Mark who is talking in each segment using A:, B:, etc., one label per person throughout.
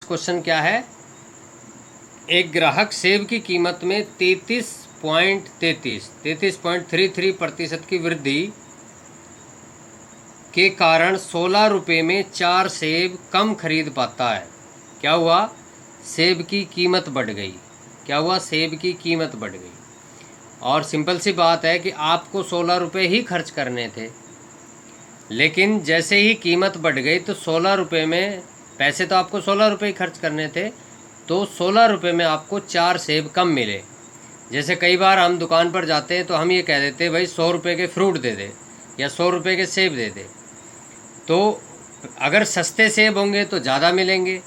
A: Question क्या है, एक ग्राहक सेब की कीमत में 33.33% की वृद्धि के कारण 16 रुपये में 4 सेब कम खरीद पाता है। क्या हुआ? सेब की कीमत बढ़ गई। क्या हुआ? सेब की कीमत बढ़ गई। और सिंपल सी बात है कि आपको 16 रुपये ही खर्च करने थे, लेकिन जैसे ही कीमत बढ़ गई तो 16 रुपये में, पैसे तो आपको 16 रुपये ही खर्च करने थे, तो 16 रुपये में आपको 4 सेब कम मिले। जैसे कई बार हम दुकान पर जाते हैं तो हम ये कह देते हैं भाई 100 रुपये के फ्रूट दे दे या 100 रुपये के सेब दे दे। तो अगर सस्ते सेब होंगे तो ज़्यादा मिलेंगे,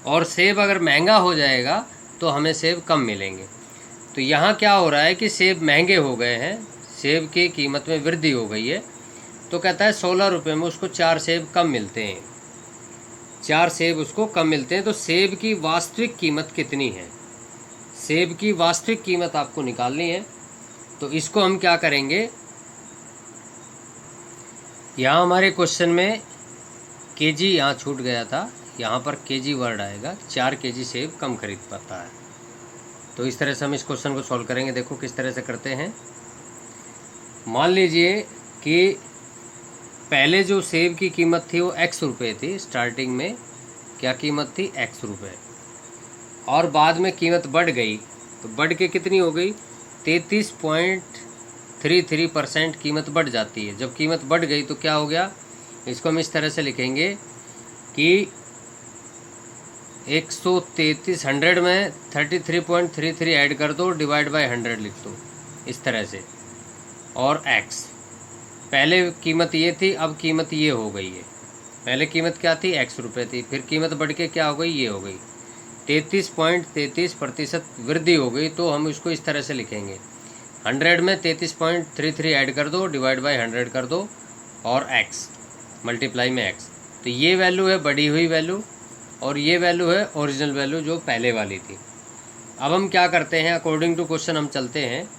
A: और सेब अगर महंगा हो जाएगा तो हमें सेब कम मिलेंगे। तो यहाँ क्या हो रहा है कि सेब महंगे हो गए हैं, सेब की कीमत में वृद्धि हो गई है, तो कहता है 16 रुपये में उसको 4 सेब कम मिलते हैं, 4 सेब उसको कम मिलते हैं। तो सेब की वास्तविक कीमत कितनी है? सेब की वास्तविक कीमत आपको निकालनी है। तो इसको हम क्या करेंगे, यहाँ हमारे क्वेश्चन में केजी यहाँ छूट गया था, यहाँ पर केजी वर्ड आएगा। 4 केजी सेब कम खरीद पाता है। तो इस तरह से हम इस क्वेश्चन को सॉल्व करेंगे। देखो किस तरह से करते हैं। मान लीजिए कि पहले जो सेब की कीमत थी वो x रुपये थी, स्टार्टिंग में क्या कीमत थी? x रुपये, और बाद में कीमत बढ़ गई, तो बढ़ के कितनी हो गई? 33.33% कीमत बढ़ जाती है। जब कीमत बढ़ गई तो क्या हो गया, इसको हम इस तरह से लिखेंगे कि 133, 100 में 33.33 ऐड कर दो, डिवाइड बाय 100 लिख दो इस तरह से, और x। पहले कीमत ये थी, अब कीमत ये हो गई है। पहले कीमत क्या थी? x रुपये थी, फिर कीमत बढ़ के क्या हो गई? ये हो गई। 33.33% वृद्धि हो गई, तो हम इसको इस तरह से लिखेंगे, 100 में 33.33 ऐड कर दो, डिवाइड बाय 100 कर दो, और x मल्टीप्लाई में x। तो ये वैल्यू है बढ़ी हुई वैल्यू, और ये वैल्यू है ओरिजिनल वैल्यू जो पहले वाली थी। अब हम क्या करते हैं, अकॉर्डिंग टू क्वेश्चन हम चलते हैं।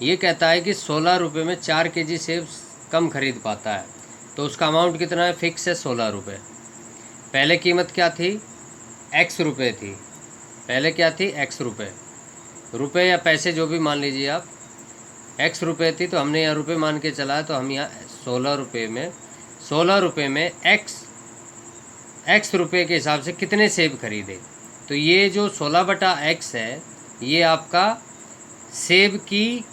A: ये कहता है कि 16 रुपये में 4 केजी सेब कम खरीद पाता है, तो उसका अमाउंट कितना है? फिक्स है 16 रुपये। पहले कीमत क्या थी? x रुपये थी। पहले क्या थी? x रुपये, रुपये या पैसे जो भी मान लीजिए आप, x रुपये थी, तो हमने यहाँ रुपये मान के चला है, तो हम यहाँ 16 रुपये में x रुपये के हिसाब से कितने सेब खरीदे। तो ये जो 16/x है, ये आपका सेब की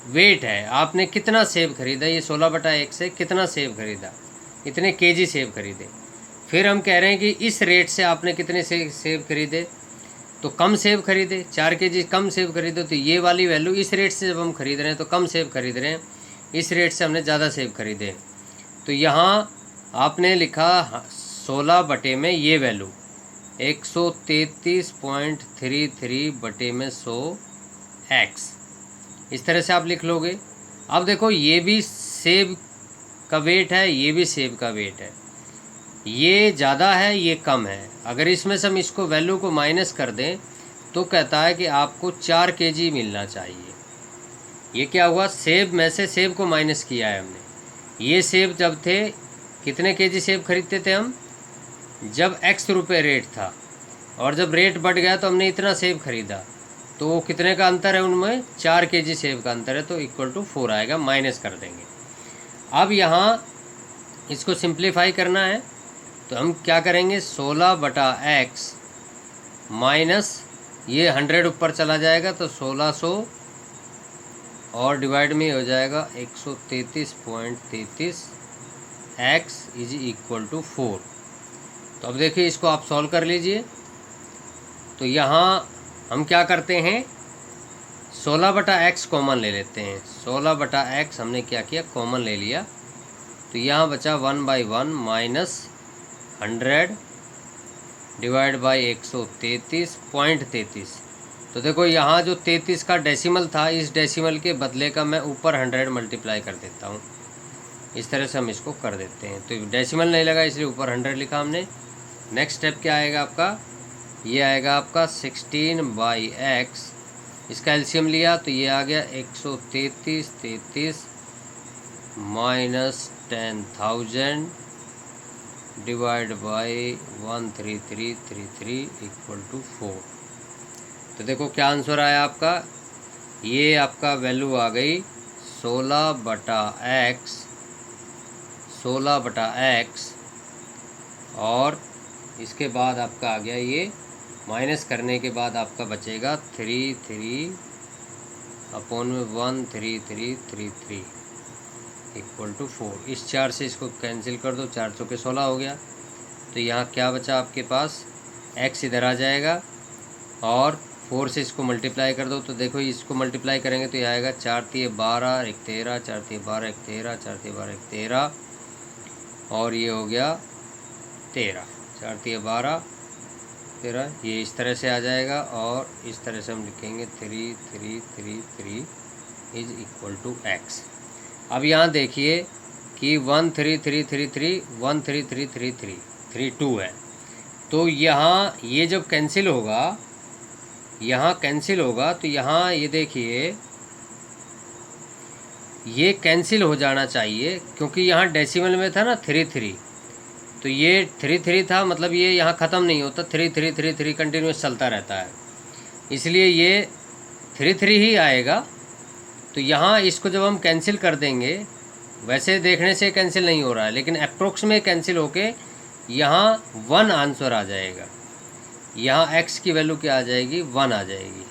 A: वेट है, आपने कितना सेब खरीदा। ये 16/x से कितना सेब खरीदा? इतने केजी सेब खरीदे। फिर हम कह रहे हैं कि इस रेट से आपने कितने सेब खरीदे, तो कम सेब खरीदे, 4 केजी कम सेब खरीदे। तो ये वाली वैल्यू, इस रेट से जब हम खरीद रहे हैं तो कम सेब खरीद रहे हैं, इस रेट से हमने ज़्यादा सेब खरीदे। तो यहाँ आपने लिखा 16 बटे में ये वैल्यू 133.33 बटे में 100x, इस तरह से आप लिख लोगे। अब देखो, ये भी सेब का वेट है, ये भी सेब का वेट है, ये ज़्यादा है, ये कम है। अगर इसमें से हम इसको वैल्यू को माइनस कर दें तो कहता है कि आपको 4 केजी मिलना चाहिए। ये क्या हुआ? सेब में से सेब को माइनस किया है हमने। ये सेब जब थे, कितने केजी सेब खरीदते थे हम? जब x रुपये रेट था, और जब रेट बढ़ गया तो हमने इतना सेब खरीदा, तो वो कितने का अंतर है उनमें? 4 केजी सेब का अंतर है, तो इक्वल टू 4 आएगा, माइनस कर देंगे। अब यहाँ इसको सिंप्लीफाई करना है, तो हम क्या करेंगे, 16/x माइनस ये 100 ऊपर चला जाएगा, तो 1600 और डिवाइड में हो जाएगा 133.33 x इज इक्वल टू 4। तो अब देखिए, इसको आप सॉल्व कर लीजिए। तो यहाँ हम क्या करते हैं, 16/x कॉमन ले लेते हैं। 16/x हमने क्या किया, कॉमन ले लिया, तो यहाँ बचा 1/1 माइनस 100 डिवाइड बाई 133.33। तो देखो, यहाँ जो 33 का डेसिमल था, इस डेसिमल के बदले का मैं ऊपर 100 मल्टीप्लाई कर देता हूँ। इस तरह से हम इसको कर देते हैं। तो डेसिमल नहीं लगा, इसलिए ऊपर 100 लिखा हमने। नेक्स्ट स्टेप क्या आएगा आपका? ये आएगा आपका 16/x, इसका एलसीएम लिया तो ये आ गया 133 minus 10,000 divide by 13333 equal to 4। तो देखो क्या आंसर आया आपका, ये आपका वैल्यू आ गई 16/x और इसके बाद आपका आ गया ये माइनस करने के बाद आपका बचेगा 33/13333 इक्वल टू 4। इस 4 से इसको कैंसिल कर दो, 4 चौके 16 हो गया। तो यहाँ क्या बचा आपके पास, x इधर आ जाएगा और 4 से इसको मल्टीप्लाई कर दो। तो देखो इसको मल्टीप्लाई करेंगे तो ये आएगा 4 × 12 = 13, 4 × 12 = 13, 4 × 12 = 13 और ये हो गया 13, 4 × 12 13। ये इस तरह से आ जाएगा और इस तरह से हम लिखेंगे 3333 इज इक्वल टू x। अब यहाँ देखिए कि 13333 13333 है। तो यहाँ ये जब कैंसिल होगा, यहाँ कैंसिल होगा तो यहाँ ये देखिए ये कैंसिल हो जाना चाहिए, क्योंकि यहाँ डेसिमल में था ना 33, तो ये 33 था, मतलब ये यहाँ ख़त्म नहीं होता, 3333 कंटिन्यूस चलता रहता है, इसलिए ये 33 ही आएगा। तो यहाँ इसको जब हम कैंसिल कर देंगे, वैसे देखने से कैंसिल नहीं हो रहा है लेकिन अप्रोक्स में कैंसिल होके यहाँ 1 आंसर आ जाएगा। यहाँ x की वैल्यू क्या आ जाएगी, 1 आ जाएगी।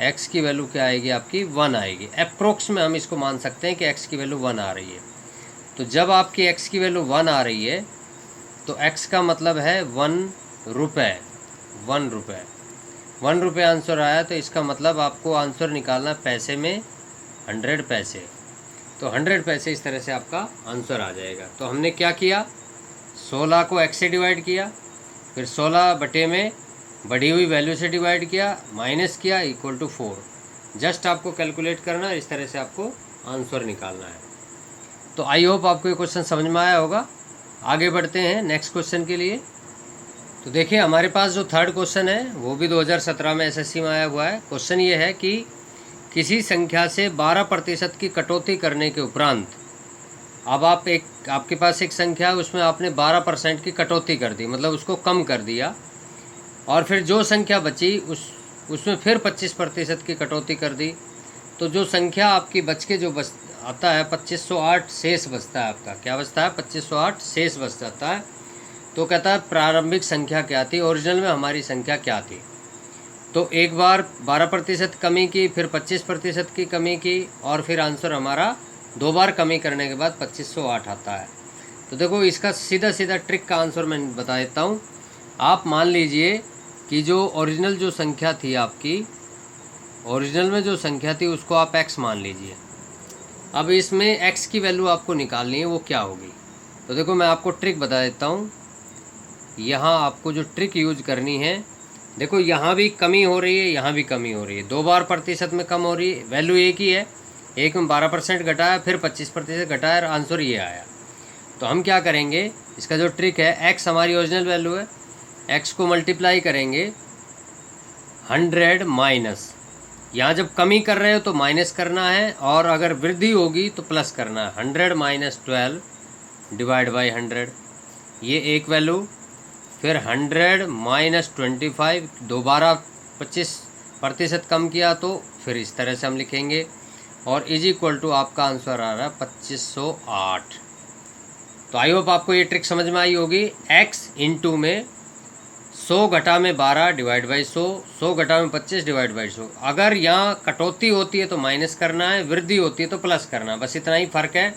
A: x की वैल्यू क्या आएगी आपकी, 1 आएगी। अप्रोक्स में हम इसको मान सकते हैं कि x की वैल्यू 1 आ रही है। तो जब आपकी x की वैल्यू 1 आ रही है तो x का मतलब है 1 रुपये। 1 रुपये आंसर आया, तो इसका मतलब आपको आंसर निकालना पैसे में 100 पैसे। तो 100 पैसे इस तरह से आपका आंसर आ जाएगा। तो हमने क्या किया, 16 को x से डिवाइड किया, फिर 16 बटे में बढ़ी हुई वैल्यू से डिवाइड किया, माइनस किया, इक्वल टू 4। जस्ट आपको कैलकुलेट करना है, इस तरह से आपको आंसर निकालना है। तो आई होप आपको ये क्वेश्चन समझ में आया होगा। आगे बढ़ते हैं नेक्स्ट क्वेश्चन के लिए। तो देखिए हमारे पास जो थर्ड क्वेश्चन है वो भी 2017 में एसएससी में आया हुआ है। क्वेश्चन ये है कि किसी संख्या से 12% की कटौती करने के उपरांत, अब आपके पास एक संख्या है, उसमें आपने 12% की कटौती कर दी, मतलब उसको कम कर दिया, और फिर जो संख्या बची उसमें फिर 25% की कटौती कर दी। तो जो संख्या आपकी बच के जो आता है 2508 शेष बचता है। आपका क्या बचता है, 2508 शेष बच जाता है। तो कहता है प्रारंभिक संख्या क्या थी, ओरिजिनल में हमारी संख्या क्या थी। तो एक बार 12% कमी की, फिर 25% की कमी की, और फिर आंसर हमारा 2 बार कमी करने के बाद 2508 आता है। तो देखो इसका सीधा सीधा ट्रिक का आंसर मैं बता देता हूँ। आप मान लीजिए कि जो ओरिजिनल जो संख्या थी आपकी, ओरिजिनल में जो संख्या थी उसको आप x मान लीजिए। अब इसमें x की वैल्यू आपको निकालनी है, वो क्या होगी। तो देखो मैं आपको ट्रिक बता देता हूँ। यहाँ आपको जो ट्रिक यूज करनी है, देखो यहाँ भी कमी हो रही है, यहाँ भी कमी हो रही है, 2 बार प्रतिशत में कम हो रही है, वैल्यू एक ही है। एक में 12% घटाया, फिर 25% घटाया और आंसर ये आया। तो हम क्या करेंगे, इसका जो ट्रिक है, x हमारी ओरिजिनल वैल्यू है, x को मल्टीप्लाई करेंगे 100 माइनस, यहाँ जब कमी कर रहे हो तो माइनस करना है, और अगर वृद्धि होगी तो प्लस करना है। 100 - 12 डिवाइड बाई 100, ये एक वैल्यू। फिर 100 - 25, दोबारा 25% कम किया तो फिर इस तरह से हम लिखेंगे, और इज इक्वल टू आपका आंसर आ रहा है 2508। तो आई होप आपको ये ट्रिक समझ में आई होगी। x इंटू में 100 घटा में 12 डिवाइड बाई 100, 100 घटा में 25 डिवाइड बाई 100। अगर यहाँ कटौती होती है तो माइनस करना है, वृद्धि होती है तो प्लस करना है, बस इतना ही फ़र्क है।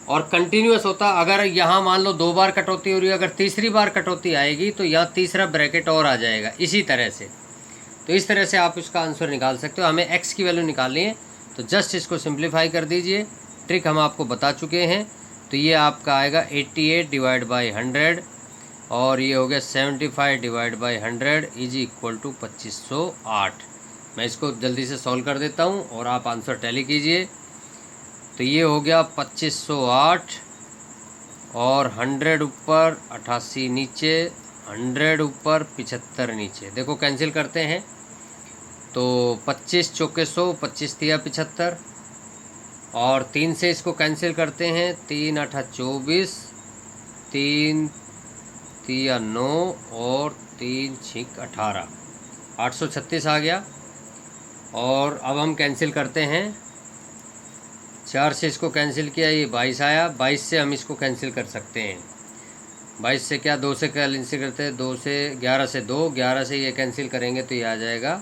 A: और कंटिन्यूस होता, अगर यहाँ मान लो 2 बार कटौती हो रही है, अगर तीसरी बार कटौती आएगी तो यहाँ तीसरा ब्रैकेट और आ जाएगा, इसी तरह से। तो इस तरह से आप इसका आंसर निकाल सकते हो। हमें x की वैल्यू निकालनी है, तो जस्ट इसको सिंप्लीफाई कर दीजिए। ट्रिक हम आपको बता चुके हैं। तो ये आपका आएगा 88 डिवाइड बाई 100, और ये हो गया 75 divide by 100 is equal to 2508। मैं इसको जल्दी से सॉल्व कर देता हूँ और आप आंसर टैली कीजिए। तो ये हो गया 2508, और 100 ऊपर, 88 नीचे, 100 ऊपर, 75 नीचे। देखो कैंसिल करते हैं, तो 25 चौके 100, 25 तिया 75, और 3 से इसको कैंसिल करते हैं, 3 8 24, 3 तिया 9 और 3 6 18, 836 आ गया। और अब हम कैंसिल करते हैं, 4 से इसको कैंसिल किया, ये 22 आया। 22 से हम इसको कैंसिल कर सकते हैं। 22 से क्या, 2 से कैंसिल करते हैं, 2 से 11 से 2, 11 से ये कैंसिल करेंगे तो ये आ जाएगा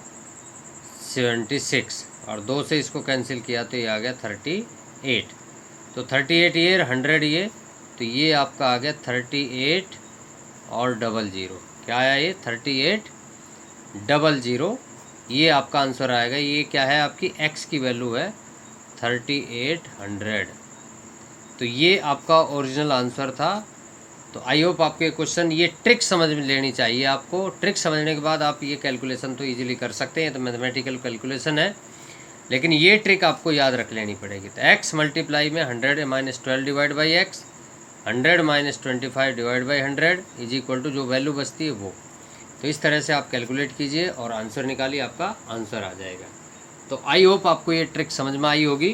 A: 76, और 2 से इसको कैंसिल किया तो ये आ गया 38। तो 38 ये, 100 ये, तो ये आपका आ गया 38 और 00। क्या आया ये? 38 00। ये आपका आंसर आएगा। ये क्या है? आपकी x की वैल्यू है 3800। तो ये आपका ओरिजिनल आंसर था। तो आई होप आपके क्वेश्चन, ये ट्रिक समझ में लेनी चाहिए आपको। ट्रिक समझने के बाद आप ये कैलकुलेशन तो इजीली कर सकते हैं, तो मैथमेटिकल कैलकुलेशन है, लेकिन ये ट्रिक आपको याद रख लेनी पड़ेगी। तो x मल्टीप्लाई में 100 minus 12 divide by x, 100 minus 25 divide by 100 is equal to जो वैल्यू बचती है वो। तो इस तरह से आप कैलकुलेट कीजिए और आंसर निकालिए, आपका आंसर आ जाएगा। तो आई होप आपको ये ट्रिक समझ में आई होगी।